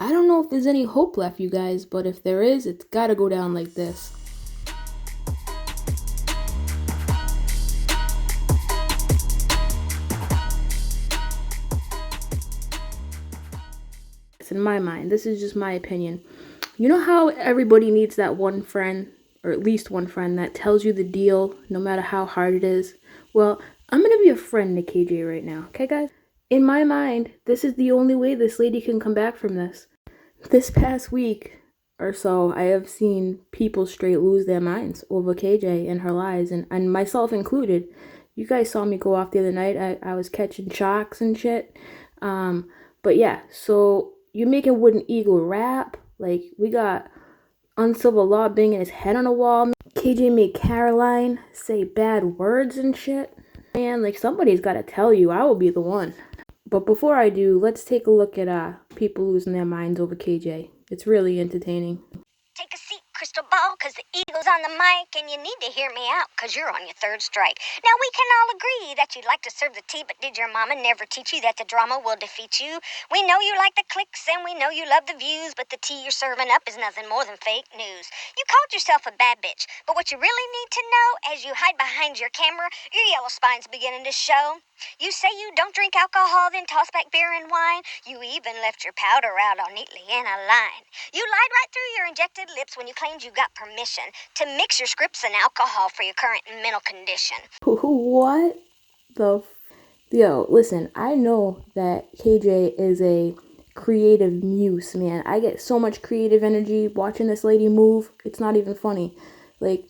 I don't know if there's any hope left, you guys, but if there is, it's gotta go down like this. In my mind, this is just my opinion. You know how everybody needs that one friend, or at least one friend, that tells you the deal no matter how hard it is? Well, I'm gonna be a friend to KJ right now, okay, guys? In my mind, this is the only way this lady can come back from this. This past week or so, I have seen people straight lose their minds over KJ and her lies, and myself included. You guys saw me go off the other night. I was catching sharks and shit. But yeah, so you're making Wooden Eagle rap. Like, we got Uncivil Law banging his head on a wall. KJ made Caroline say bad words and shit. Man, like, somebody's gotta tell you. I will be the one. But before I do, let's take a look at people losing their minds over KJ. It's really entertaining. Take a seat, Crystal Ball, because the Eagle's on the mic, and you need to hear me out, because you're on your third strike. Now, we can all agree that you'd like to serve the tea, but did your mama never teach you that the drama will defeat you? We know you like the clicks, and we know you love the views, but the tea you're serving up is nothing more than fake news. You called yourself a bad bitch, but what you really need to know, as you hide behind your camera, your yellow spine's beginning to show. You say you don't drink alcohol, then toss back beer and wine. You even left your powder out all neatly in a line. You lied right through your injected lips when you claimed you got permission to mix your scripts and alcohol for your current mental condition. What the Yo, listen, I know that KJ is a creative muse, man. I get so much creative energy watching this lady move. It's not even funny. Like,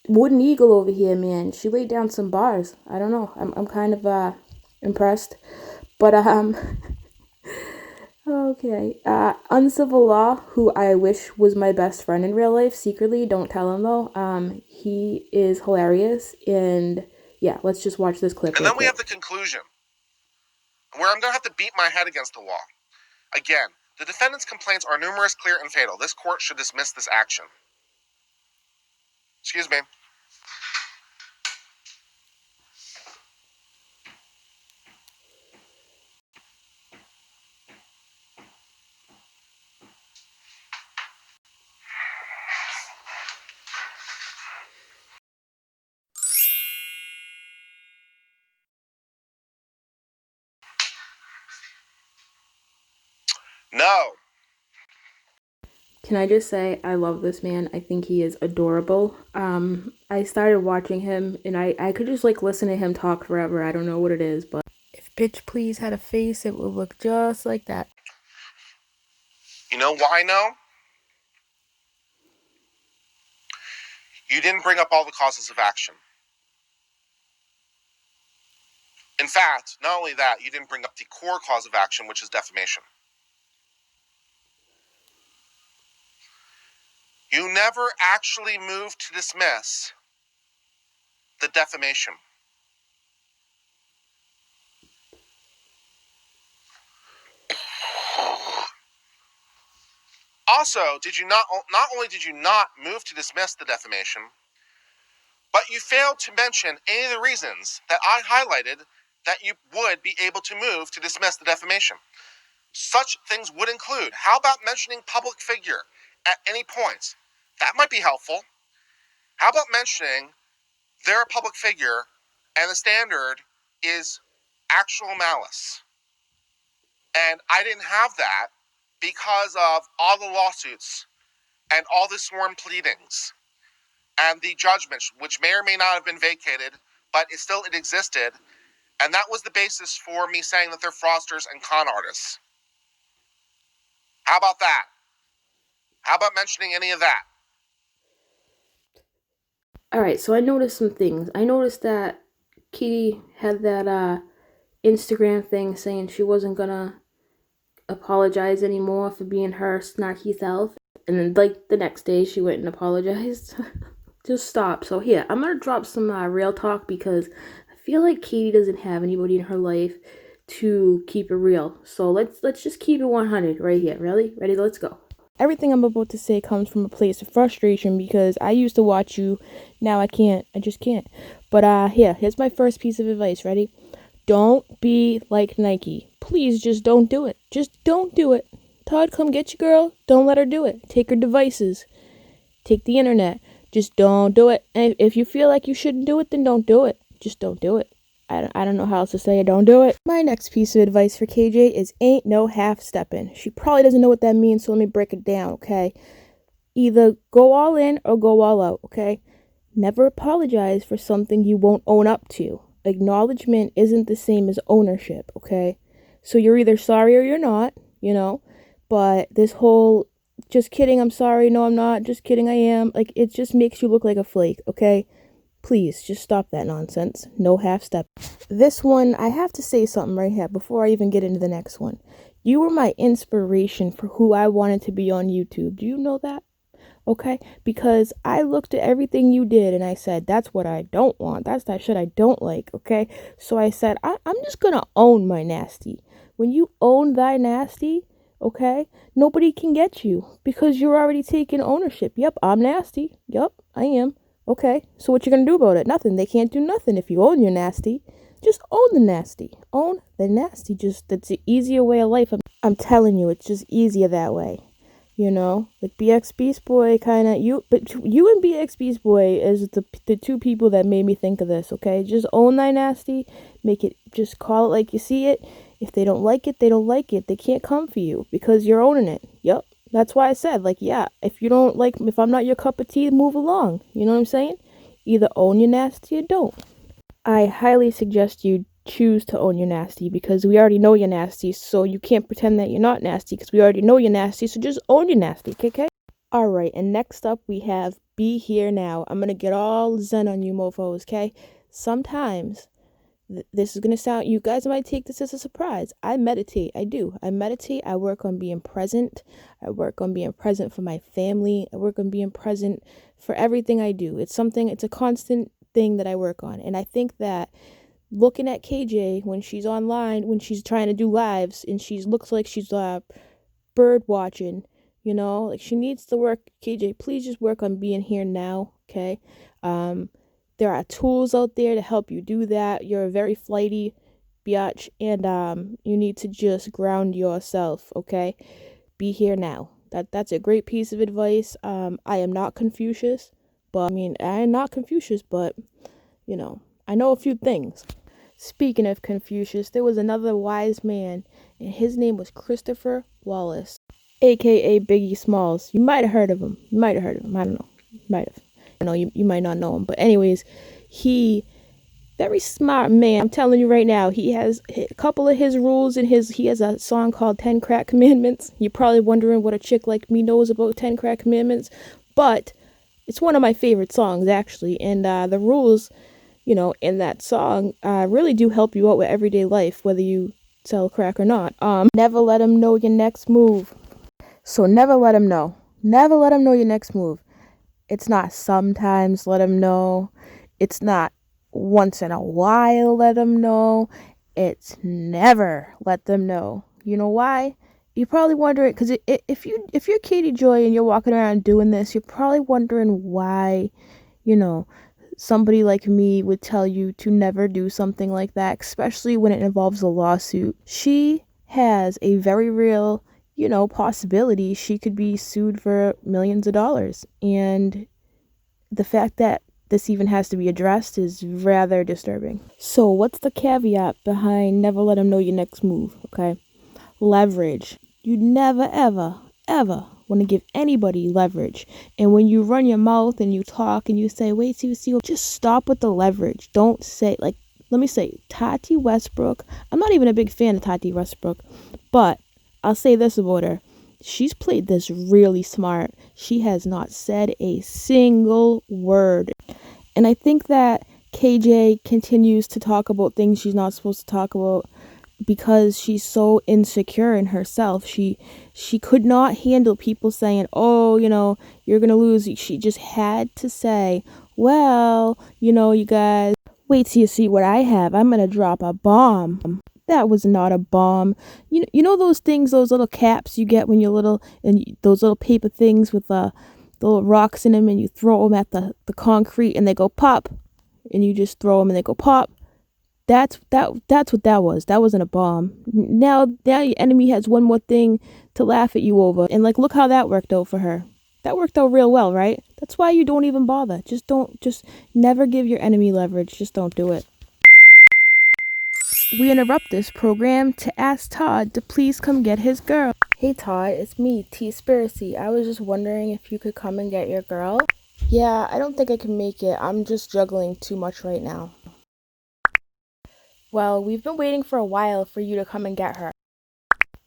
Wooden Eagle over here, man. She laid down some bars. I don't know. I'm kind of impressed. But okay. Uncivil Law, who I wish was my best friend in real life, secretly, don't tell him though. He is hilarious, and yeah, let's just watch this clip. And then we have the conclusion, where I'm gonna have to beat my head against the wall. Again, the defendant's complaints are numerous, clear, and fatal. This court should dismiss this action. Excuse me. No. Can I just say, I love this man. I think he is adorable. I started watching him, and I could just, like, listen to him talk forever. I don't know what it is, but if Bitch Please had a face, it would look just like that. You know why no? You didn't bring up all the causes of action. In fact, not only that, you didn't bring up the core cause of action, which is defamation. You never actually moved to dismiss the defamation. Also, not only did you not move to dismiss the defamation, but you failed to mention any of the reasons that I highlighted that you would be able to move to dismiss the defamation. Such things would include, how about mentioning public figure at any point? That might be helpful. How about mentioning they're a public figure and the standard is actual malice? And I didn't have that because of all the lawsuits and all the sworn pleadings and the judgments, which may or may not have been vacated, but it existed. And that was the basis for me saying that they're fraudsters and con artists. How about that? How about mentioning any of that? Alright, so I noticed some things. I noticed that Kitty had that Instagram thing saying she wasn't gonna apologize anymore for being her snarky self. And then, like, the next day she went and apologized. Just stop. So here, I'm gonna drop some real talk, because I feel like Katie doesn't have anybody in her life to keep it real. So let's just keep it 100 right here. Ready? Let's go. Everything I'm about to say comes from a place of frustration, because I used to watch you. Now I can't. I just can't. But here's my first piece of advice. Ready? Don't be like Nike. Please just don't do it. Just don't do it. Todd, come get you, girl. Don't let her do it. Take her devices. Take the internet. Just don't do it. And if you feel like you shouldn't do it, then don't do it. Just don't do it. I don't know how else to say it. Don't do it. My next piece of advice for KJ is ain't no half-stepping. She probably doesn't know what that means, so let me break it down, okay? Either go all in or go all out, okay? Never apologize for something you won't own up to. Acknowledgement isn't the same as ownership, okay? So you're either sorry or you're not, but this whole just kidding, I'm sorry, no I'm not, just kidding, I am, like, it just makes you look like a flake, okay? Please, just stop that nonsense. No half step. This one, I have to say something right here before I even get into the next one. You were my inspiration for who I wanted to be on YouTube. Do you know that? Okay? Because I looked at everything you did and I said, that's what I don't want. That's that shit I don't like, okay? So I said, I'm just gonna own my nasty. When you own thy nasty, okay, nobody can get you because you're already taking ownership. Yep, I'm nasty. Yep, I am. Okay, so what you gonna do about it? Nothing. They can't do nothing if you own your nasty. Just own the nasty. Own the nasty. Just, that's the easier way of life. I'm telling you, it's just easier that way. Like BX Beast Boy but you and BX Beast Boy is the two people that made me think of this, okay? Just own thy nasty. Just call it like you see it. If they don't like it, they don't like it. They can't come for you because you're owning it. Yep. That's why I said, if I'm not your cup of tea, move along. You know what I'm saying? Either own your nasty or don't. I highly suggest you choose to own your nasty because we already know you're nasty, so you can't pretend that you're not nasty because we already know you're nasty, so just own your nasty, okay? Alright, and next up we have Be Here Now. I'm gonna get all zen on you mofos, okay? Sometimes this is going to sound, you guys might take this as a surprise. I meditate. I do. I meditate. I work on being present. I work on being present for my family. I work on being present for everything I do. It's a constant thing that I work on. And I think that looking at KJ when she's online, when she's trying to do lives and she looks like she's bird watching, like she needs to work. KJ, please just work on being here now. Okay. There are tools out there to help you do that. You're a very flighty biatch, and you need to just ground yourself, okay? Be here now. That's a great piece of advice. I am not Confucius, but I am not Confucius, but I know a few things. Speaking of Confucius, there was another wise man, and his name was Christopher Wallace, aka Biggie Smalls. You might have heard of him. I don't know. You might have. You might not know him, but anyways, very smart man. I'm telling you right now, he has a couple of his rules and he has a song called 10 Crack Commandments. You're probably wondering what a chick like me knows about 10 Crack Commandments, but it's one of my favorite songs actually, and the rules, in that song really do help you out with everyday life, whether you sell crack or not. Never let him know your next move. So never let him know. Never let him know your next move. It's not sometimes let them know. It's not once in a while let them know. It's never let them know. You know why? You're probably wondering, because if you're Katie Joy and you're walking around doing this, you're probably wondering why, somebody like me would tell you to never do something like that, especially when it involves a lawsuit. She has a very real possibility she could be sued for millions of dollars. And the fact that this even has to be addressed is rather disturbing. So what's the caveat behind never let them know your next move, okay? Leverage. You never, ever, ever want to give anybody leverage. And when you run your mouth and you talk and you say, wait, see, just stop with the leverage. Don't say, let me say, Tati Westbrook. I'm not even a big fan of Tati Westbrook, but I'll say this about her. She's played this really smart. She has not said a single word. And I think that KJ continues to talk about things she's not supposed to talk about because she's so insecure in herself. She could not handle people saying, oh, you're going to lose. She just had to say, well, you guys, wait till you see what I have. I'm going to drop a bomb. That was not a bomb. You know those things, those little caps you get when you're little, and those little paper things with the little rocks in them, and you throw them at the concrete and they go pop, and you just throw them and they go pop. That's what that was. That wasn't a bomb. Now your enemy has one more thing to laugh at you over. And like, look how that worked out for her. That worked out real well, right? That's why you don't even bother. Just never give your enemy leverage. Just don't do it. We interrupt this program to ask Todd to please come get his girl. Hey Todd, it's me, Teaspiracy. I was just wondering if you could come and get your girl. Yeah, I don't think I can make it. I'm just juggling too much right now. Well, we've been waiting for a while for you to come and get her.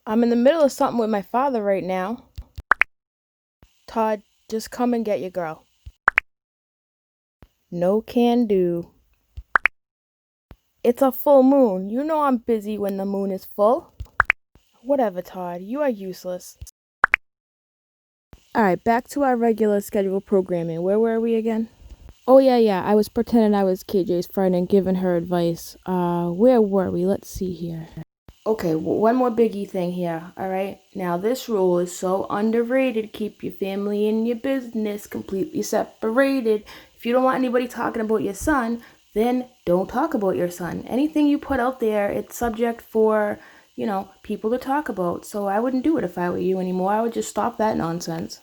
I'm in the middle of something with my father right now. Todd, just come and get your girl. No can do. It's a full moon. You know I'm busy when the moon is full. Whatever, Todd. You are useless. Alright, back to our regular scheduled programming. Where were we again? Oh, yeah. I was pretending I was KJ's friend and giving her advice. Where were we? Let's see here. Okay, one more biggie thing here, alright? Now, this rule is so underrated. Keep your family and your business completely separated. If you don't want anybody talking about your son, then don't talk about your son. Anything you put out there, it's subject for, people to talk about. So I wouldn't do it if I were you anymore. I would just stop that nonsense.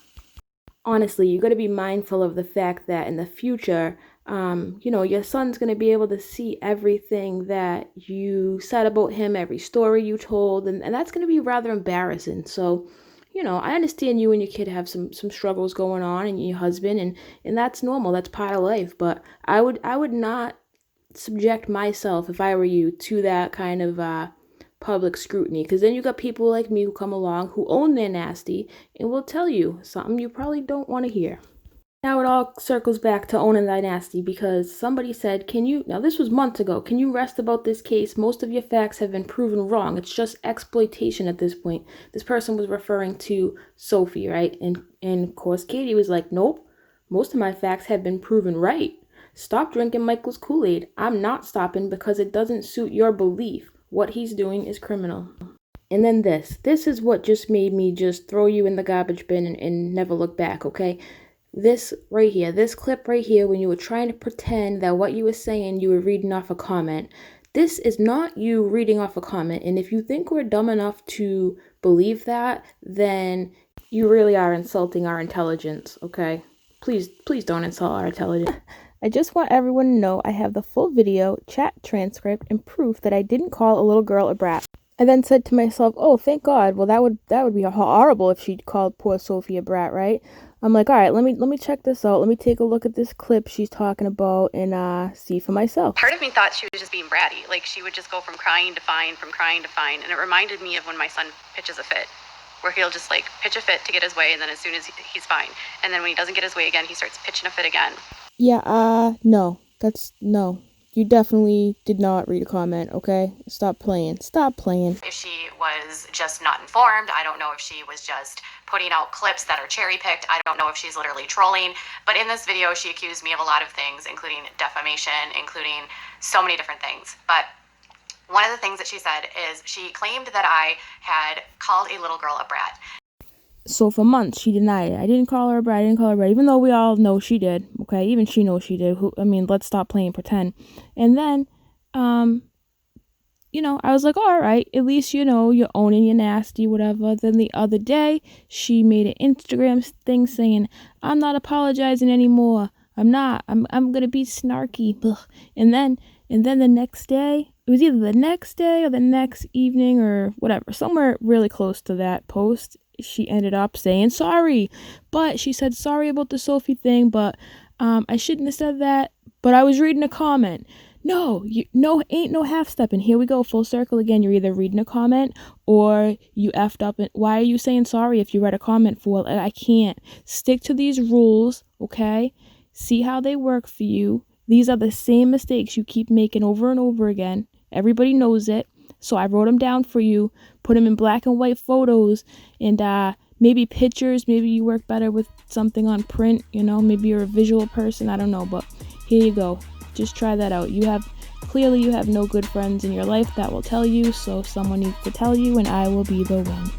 Honestly, you got to be mindful of the fact that in the future, your son's going to be able to see everything that you said about him, every story you told, and that's going to be rather embarrassing. So, I understand you and your kid have some struggles going on, and your husband, and that's normal. That's part of life. But I would not subject myself, if I were you, to that kind of public scrutiny, because then you got people like me who come along who own their nasty and will tell you something you probably don't want to hear. Now it all circles back to owning thy nasty, because somebody said, now this was months ago, can you rest about this case? Most of your facts have been proven wrong. It's just exploitation at this point. This person was referring to Sophie, right? And of course Katie was like, nope, most of my facts have been proven right. Stop drinking Michael's Kool-Aid. I'm not stopping because it doesn't suit your belief. What he's doing is criminal. And then this is what just made me just throw you in the garbage bin and never look back, okay? This right here, this clip right here, when you were trying to pretend that what you were saying, you were reading off a comment. This is not you reading off a comment. And if you think we're dumb enough to believe that, then you really are insulting our intelligence, okay? Please don't insult our intelligence. I just want everyone to know I have the full video, chat transcript, and proof that I didn't call a little girl a brat. I then said to myself, oh, thank God. Well, that would be horrible if she'd called poor Sophie a brat, right? I'm like, all right, let me check this out. Let me take a look at this clip she's talking about and see for myself. Part of me thought she was just being bratty. Like, she would just go from crying to fine. And it reminded me of when my son pitches a fit, where he'll just, pitch a fit to get his way, and then as soon as he's fine. And then when he doesn't get his way again, he starts pitching a fit again. Yeah, no. No. You definitely did not read a comment, okay? Stop playing. If she was just not informed, I don't know if she was just putting out clips that are cherry-picked. I don't know if she's literally trolling. But in this video, she accused me of a lot of things, including defamation, including so many different things. But one of the things that she said is she claimed that I had called a little girl a brat. So for months, she denied it. I didn't call her a brat, even though we all know she did, okay? Even she knows she did. Let's stop playing pretend. And then, I was like, all right, at least, you're owning your nasty, whatever. Then the other day, she made an Instagram thing saying, I'm not apologizing anymore. I'm not. I'm going to be snarky. Ugh. And then the next day, it was either the next day or the next evening or whatever, somewhere really close to that post, she ended up saying sorry. But she said sorry about the Sophie thing, but I shouldn't have said that. But I was reading a comment. No, ain't no half-stepping. Here we go, full circle again. You're either reading a comment or you effed up. And why are you saying sorry if you read a comment for? I can't. Stick to these rules, okay? See how they work for you. These are the same mistakes you keep making over and over again. Everybody knows it. So I wrote them down for you, put them in black and white photos, and maybe pictures. Maybe you work better with something on print, maybe you're a visual person. I don't know, but here you go. Just try that out. You have no good friends in your life that will tell you, so someone needs to tell you, and I will be the one.